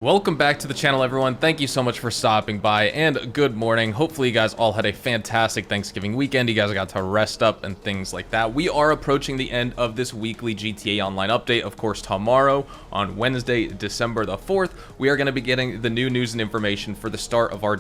Welcome back to the channel, everyone. Thank you so much for stopping by, and good morning. Hopefully you guys all had a fantastic Thanksgiving weekend. You guys got to rest up and things like that. We are approaching the end of this weekly GTA Online update. Of course, tomorrow on Wednesday, December the 4th, we are going to be getting the new news and information for the start of our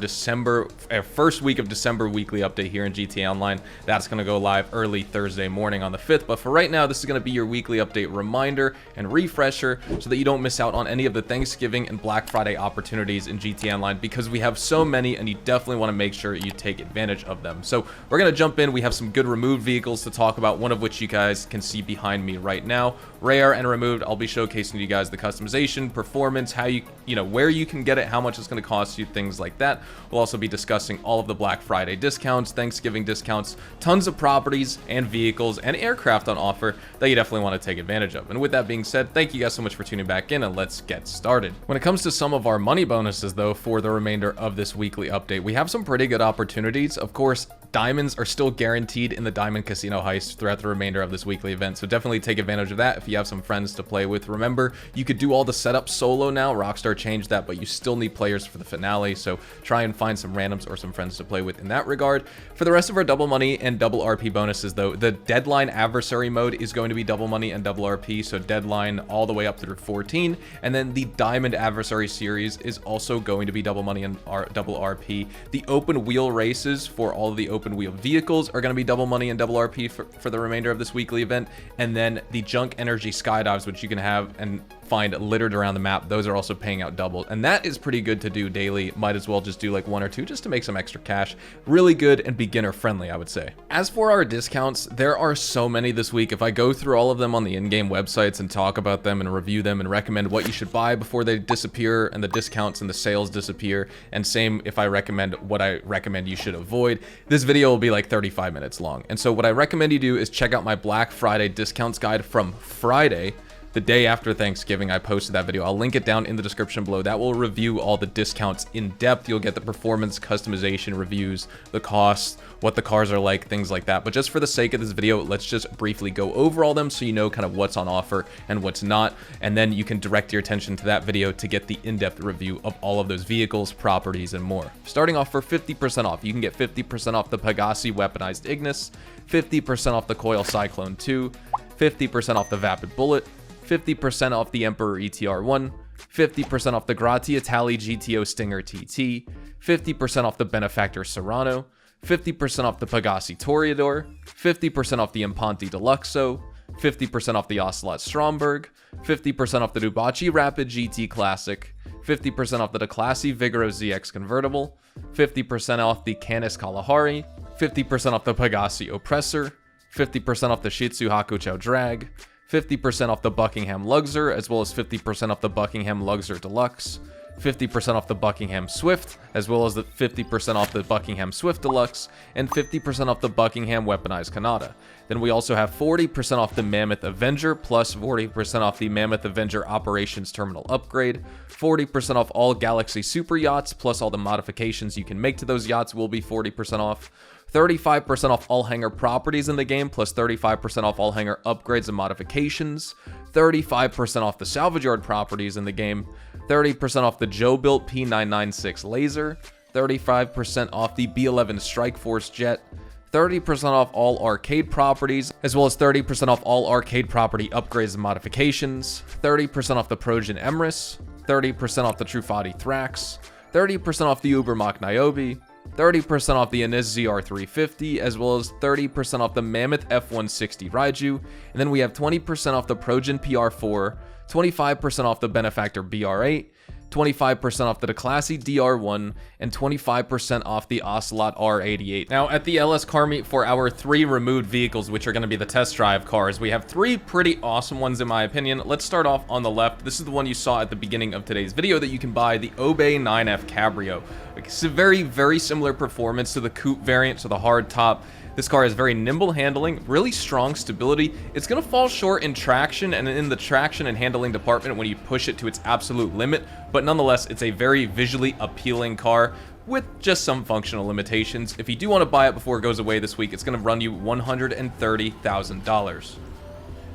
first week of December weekly update here in GTA Online. That's going to go live early Thursday morning on the 5th. But for right now, this is going to be your weekly update reminder and refresher so that you don't miss out on any of the Thanksgiving and Black Friday opportunities in GTA Online, because we have so many and you definitely want to make sure you take advantage of them. So we're going to jump in. We have some good removed vehicles to talk about, one of which you guys can see behind me right now. Rare and removed, I'll be showcasing to you guys the customization, performance, how where you can get it, how much it's going to cost you, things like that. We'll also be discussing all of the Black Friday discounts, Thanksgiving discounts, tons of properties and vehicles and aircraft on offer that you definitely want to take advantage of. And with that being said, thank you guys so much for tuning back in, and let's get started. When it comes to some of our money bonuses, though, for the remainder of this weekly update, we have some pretty good opportunities. Of course, diamonds are still guaranteed in the Diamond Casino Heist throughout the remainder of this weekly event, so definitely take advantage of that if you have some friends to play with. Remember, you could do all the setups solo now. Rockstar changed that, but you still need players for the finale, so try and find some randoms or some friends to play with in that regard. For the rest of our double money and double RP bonuses, though, the Deadline Adversary mode is going to be double money and double RP, so Deadline all the way up through 14, and then the Diamond Adversary series is also going to be double money and double RP. The open wheel races for all of the open wheel vehicles are going to be double money and double RP for the remainder of this weekly event. And then the junk energy skydives, which you can have and find littered around the map, those are also paying out double, and that is pretty good to do daily. Might as well just do like one or two just to make some extra cash. Really good and beginner friendly, I would say. As for our discounts, there are so many this week. If I go through all of them on the in-game websites and talk about them and review them and recommend what you should buy before they disappear and the discounts and the sales disappear, and same if I recommend what I recommend you should avoid, this video will be like 35 minutes long. And so what I recommend you do is check out my Black Friday discounts guide from Friday, the day after Thanksgiving. I posted that video. I'll link it down in the description below. That will review all the discounts in depth. You'll get the performance, customization reviews, the costs, what the cars are like, things like that. But just for the sake of this video, let's just briefly go over all them so you know kind of what's on offer and what's not. And then you can direct your attention to that video to get the in-depth review of all of those vehicles, properties, and more. Starting off, for 50% off, you can get 50% off the Pegasi Weaponized Ignis, 50% off the Coil Cyclone 2, 50% off the Vapid Bullet, 50% off the Emperor ETR1, 50% off the Gratia Tally GTO Stinger TT, 50% off the Benefactor Serrano, 50% off the Pegasi Toreador, 50% off the Imponti Deluxo, 50% off the Ocelot Stromberg, 50% off the Dubachi Rapid GT Classic, 50% off the Declassi Vigoro ZX Convertible, 50% off the Canis Kalahari, 50% off the Pegasi Oppressor, 50% off the Shitsu Hakuchou Drag, 50% off the Buckingham Luxor, as well as 50% off the Buckingham Luxor Deluxe, 50% off the Buckingham Swift, as well as the 50% off the Buckingham Swift Deluxe, and 50% off the Buckingham Weaponized Kanata. Then we also have 40% off the Mammoth Avenger, plus 40% off the Mammoth Avenger Operations Terminal Upgrade, 40% off all Galaxy Super Yachts, plus all the modifications you can make to those yachts will be 40% off, 35% off all hangar properties in the game, plus 35% off all hangar upgrades and modifications, 35% off the salvage yard properties in the game, 30% off the Joe Built P996 laser, 35% off the B11 Strike Force jet, 30% off all arcade properties, as well as 30% off all arcade property upgrades and modifications, 30% off the Progen Emrys, 30% off the Trufati Thrax, 30% off the Ubermacht Niobe, 30% off the Anis ZR350, as well as 30% off the Mammoth F160 Raiju, and then we have 20% off the Progen PR4, 25% off the Benefactor BR8, 25% off the Declassi DR1, and 25% off the Ocelot R88. Now, at the LS Car Meet for our 3 removed vehicles, which are going to be the test drive cars, we have 3 pretty awesome ones in my opinion. Let's start off on the left. This is the one you saw at the beginning of today's video that you can buy, the Obey 9F Cabrio. It's a very, very similar performance to the coupe variant, to the hard top. This car has very nimble handling, really strong stability. It's going to fall short in traction and in the traction and handling department when you push it to its absolute limit, but nonetheless, it's a very visually appealing car with just some functional limitations. If you do want to buy it before it goes away this week, it's going to run you $130,000.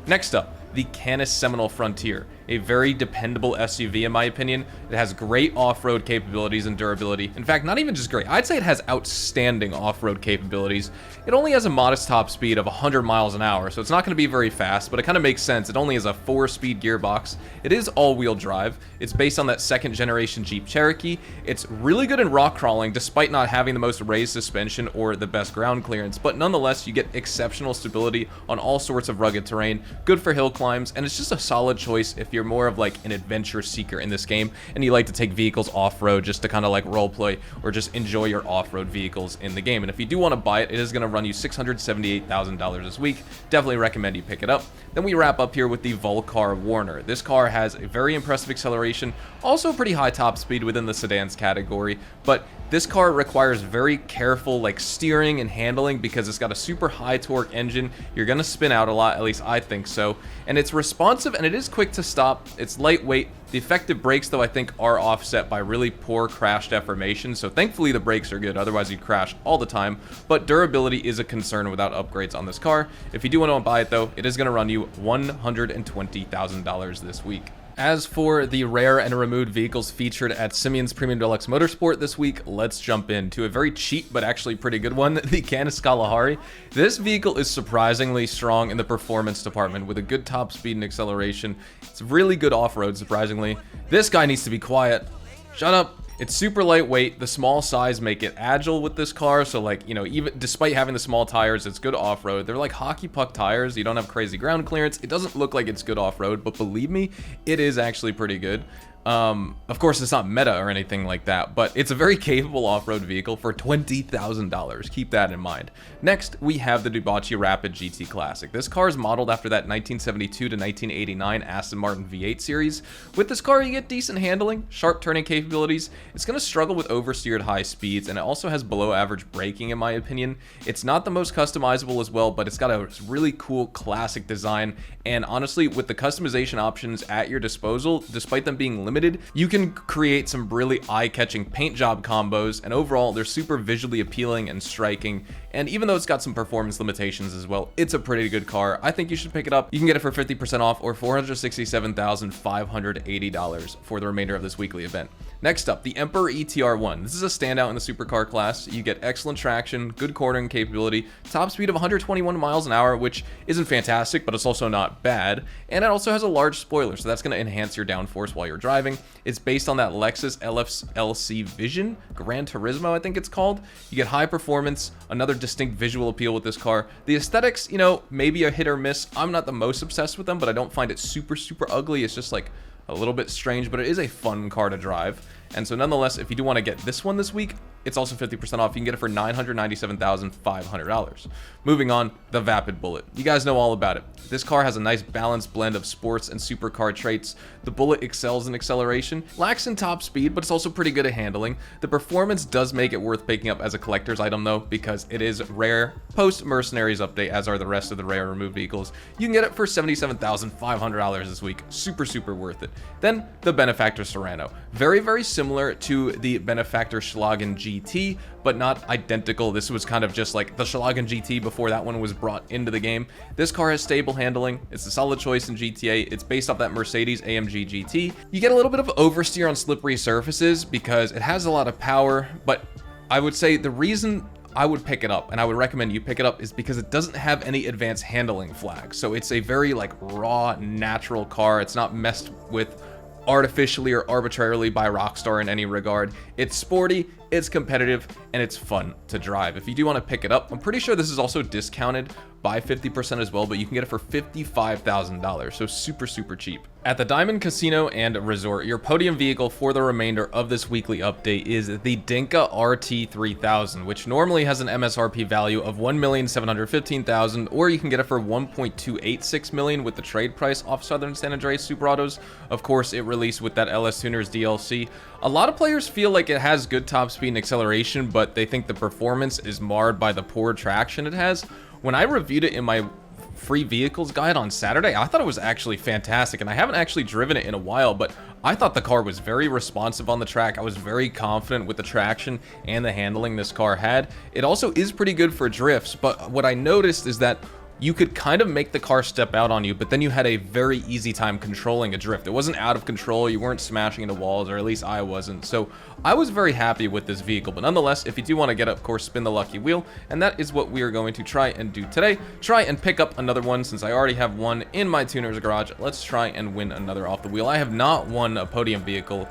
Next up, the Canis Seminole Frontier. a very dependable SUV in my opinion. It has great off-road capabilities and durability. In fact, not even just great, I'd say it has outstanding off-road capabilities. It only has a modest top speed of 100 miles an hour, so it's not going to be very fast, but it kind of makes sense. It only has a 4-speed gearbox. It is all-wheel drive. It's based on that second generation Jeep Cherokee. It's really good in rock crawling despite not having the most raised suspension or the best ground clearance, but nonetheless you get exceptional stability on all sorts of rugged terrain, good for hill climbs, and it's just a solid choice if you're more of like an adventure seeker in this game and you like to take vehicles off-road just to kind of like roleplay or just enjoy your off-road vehicles in the game. And if you do want to buy it, it is going to run you $678,000 this week. Definitely recommend you pick it up. Then we wrap up here with the Volcar Warner. This car has a very impressive acceleration, also pretty high top speed within the sedans category, but this car requires very careful like steering and handling because it's got a super high torque engine. You're gonna spin out a lot, at least I think so, and it's responsive and it is quick to stop. It's lightweight. The effective brakes though I think are offset by really poor crash deformation, so thankfully the brakes are good, otherwise you'd crash all the time. But durability is a concern without upgrades on this car. If you do want to buy it though, it is going to run you $120,000 this week. As for the rare and removed vehicles featured at Simeon's Premium Deluxe Motorsport this week, let's jump into a very cheap but actually pretty good one, the Canis Kalahari. This vehicle is surprisingly strong in the performance department with a good top speed and acceleration. It's really good off-road, surprisingly. This guy needs to be quiet. Shut up. It's super lightweight. The small size make it agile with this car, so like, you know, even despite having the small tires, it's good off-road. They're like hockey puck tires. You don't have crazy ground clearance. It doesn't look like it's good off-road, but believe me, it is actually pretty good. Of course, it's not meta or anything like that, but it's a very capable off-road vehicle for $20,000. Keep that in mind. Next, we have the Dubocci Rapid GT Classic. This car is modeled after that 1972 to 1989 Aston Martin V8 series. With this car, you get decent handling, sharp turning capabilities. It's going to struggle with oversteered high speeds, and it also has below average braking in my opinion. It's not the most customizable as well, but it's got a really cool classic design, and honestly, with the customization options at your disposal, despite them being limited, you can create some really eye-catching paint job combos, and overall they're super visually appealing and striking. And even though it's got some performance limitations as well, it's a pretty good car. I think you should pick it up. You can get it for 50% off or $467,580 for the remainder of this weekly event. Next up, the Emperor ETR1. This is a standout in the supercar class. You get excellent traction, good cornering capability, top speed of 121 miles an hour, which isn't fantastic, but it's also not bad. And it also has a large spoiler, so that's going to enhance your downforce while you're driving. It's based on that Lexus LC Vision, Gran Turismo, I think it's called. You get high performance, another distinct visual appeal with this car. The aesthetics, you know, maybe a hit or miss. I'm not the most obsessed with them, but I don't find it super ugly. It's just like a little bit strange, but it is a fun car to drive. And so nonetheless, if you do want to get this one this week, it's also 50% off. You can get it for $997,500. Moving on, the Vapid Bullet. You guys know all about it. This car has a nice balanced blend of sports and supercar traits. The Bullet excels in acceleration, lacks in top speed, but it's also pretty good at handling. The performance does make it worth picking up as a collector's item though, because it is rare post Mercenaries update, as are the rest of the rare removed vehicles. You can get it for $77,500 this week. Super worth it. Then the Benefactor Serrano. Very similar to the Benefactor Schlagen GT, but not identical. This was kind of just like the Schlagen GT before that one was brought into the game. This car has stable handling. It's a solid choice in GTA. It's based off that Mercedes AMG GT. You get a little bit of oversteer on slippery surfaces because it has a lot of power, but I would say the reason I would pick it up, and I would recommend you pick it up, is because it doesn't have any advanced handling flags. So it's a very like raw, natural car. It's not messed with artificially or arbitrarily by Rockstar in any regard. It's sporty, it's competitive, and it's fun to drive. If you do want to pick it up, I'm pretty sure this is also discounted by 50% as well, but you can get it for $55,000, so super cheap. At the Diamond Casino and Resort, your podium vehicle for the remainder of this weekly update is the Dinka RT3000, which normally has an MSRP value of $1,715,000, or you can get it for $1.286 million with the trade price off Southern San Andreas Super Autos. Of course, it released with that LS Tuners DLC. A lot of players feel like it has good top speed and acceleration, but they think the performance is marred by the poor traction it has. When I reviewed it in my free vehicles guide on Saturday, I thought it was actually fantastic, and I haven't actually driven it in a while, but I thought the car was very responsive on the track. I was very confident with the traction and the handling this car had. It also is pretty good for drifts, but what I noticed is that you could kind of make the car step out on you, but then you had a very easy time controlling a drift. It wasn't out of control, you weren't smashing into walls, or at least I wasn't. So I was very happy with this vehicle, but nonetheless, if you do want to get up, of course, spin the lucky wheel, and that is what we are going to try and do today. Try and pick up another one, since I already have one in my tuner's garage. Let's try and win another off the wheel. I have not won a podium vehicle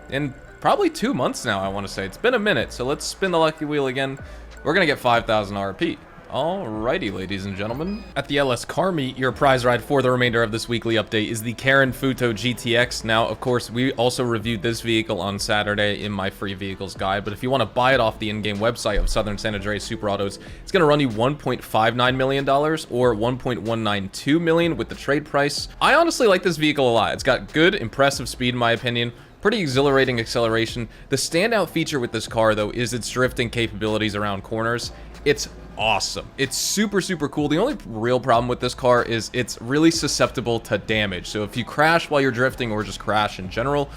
in probably 2 months now, I want to say. It's been a minute, so let's spin the lucky wheel again. We're going to get 5,000 RP. Alrighty, ladies and gentlemen. At the LS Car Meet, your prize ride for the remainder of this weekly update is the Karen Futo GTX. Now, of course, we also reviewed this vehicle on Saturday in my free vehicles guide, but if you want to buy it off the in-game website of Southern San Andreas Super Autos, it's going to run you $1.59 million or $1.192 million with the trade price. I honestly like this vehicle a lot. It's got good, impressive speed in my opinion. Pretty exhilarating acceleration. The standout feature with this car, though, is its drifting capabilities around corners. It's awesome. It's super, super cool. The only real problem with this car is it's really susceptible to damage. So if you crash while you're drifting or just crash in general,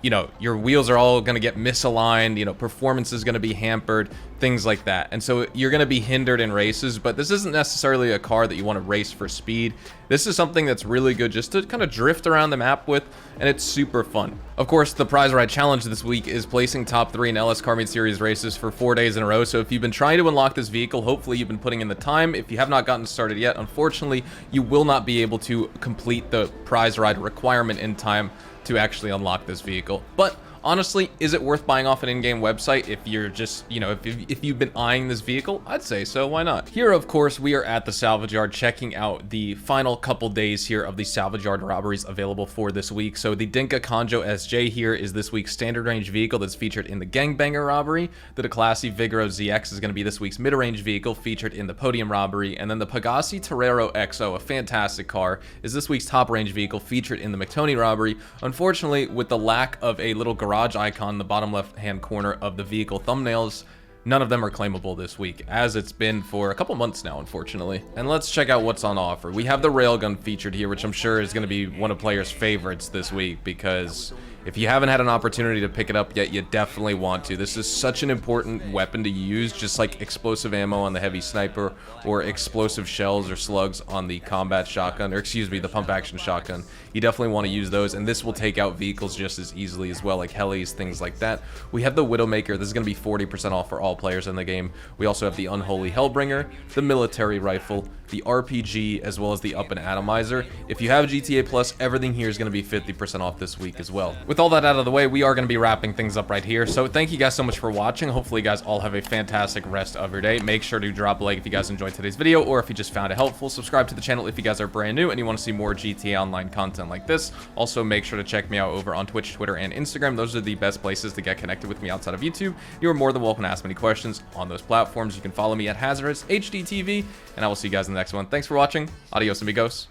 you know, your wheels are all going to get misaligned, you know, performance is going to be hampered, things like that. And so you're going to be hindered in races, but this isn't necessarily a car that you want to race for speed. This is something that's really good just to kind of drift around the map with, and it's super fun. Of course, the prize ride challenge this week is placing top 3 in LS Car Meet Series races for 4 days in a row. So if you've been trying to unlock this vehicle, hopefully you've been putting in the time. If you have not gotten started yet, unfortunately, you will not be able to complete the prize ride requirement in time to actually unlock this vehicle. But honestly, is it worth buying off an in-game website if you're just, you know, if you've been eyeing this vehicle? I'd say so, why not? Here, of course, we are at the salvage yard checking out the final couple days here of the salvage yard robberies available for this week. So the Dinka Conjo SJ here is this week's standard range vehicle that's featured in the Gangbanger robbery. The DeClassy Vigoro ZX is going to be this week's mid-range vehicle featured in the Podium robbery. And then the Pegassi Torero XO, a fantastic car, is this week's top range vehicle featured in the McToney robbery. Unfortunately, with the lack of a little garage icon in the bottom left hand corner of the vehicle thumbnails, none of them are claimable this week, as it's been for a couple months now, unfortunately. And let's check out what's on offer. We have the railgun featured here, which I'm sure is going to be one of players' favorites this week, because if you haven't had an opportunity to pick it up yet, you definitely want to. This is such an important weapon to use, just like explosive ammo on the heavy sniper, or explosive shells or slugs on the combat shotgun, or excuse me, the pump action shotgun. You definitely want to use those, and this will take out vehicles just as easily as well, like helis, things like that. We have the Widowmaker. This is going to be 40% off for all players in the game. We also have the Unholy Hellbringer, the military rifle, the RPG, as well as the Up and Atomizer. If you have GTA Plus, everything here is going to be 50% off this week as well. With all that out of the way, we are going to be wrapping things up right here. So thank you guys so much for watching. Hopefully you guys all have a fantastic rest of your day. Make sure to drop a like if you guys enjoyed today's video, or if you just found it helpful. Subscribe to the channel if you guys are brand new and you want to see more GTA Online content like this. Also, make sure to check me out over on Twitch, Twitter, and Instagram. Those are the best places to get connected with me outside of YouTube. You are more than welcome to ask me any questions on those platforms. You can follow me at HazardOusHDTV, and I will see you guys in the next one. Thanks for watching. Adios, amigos.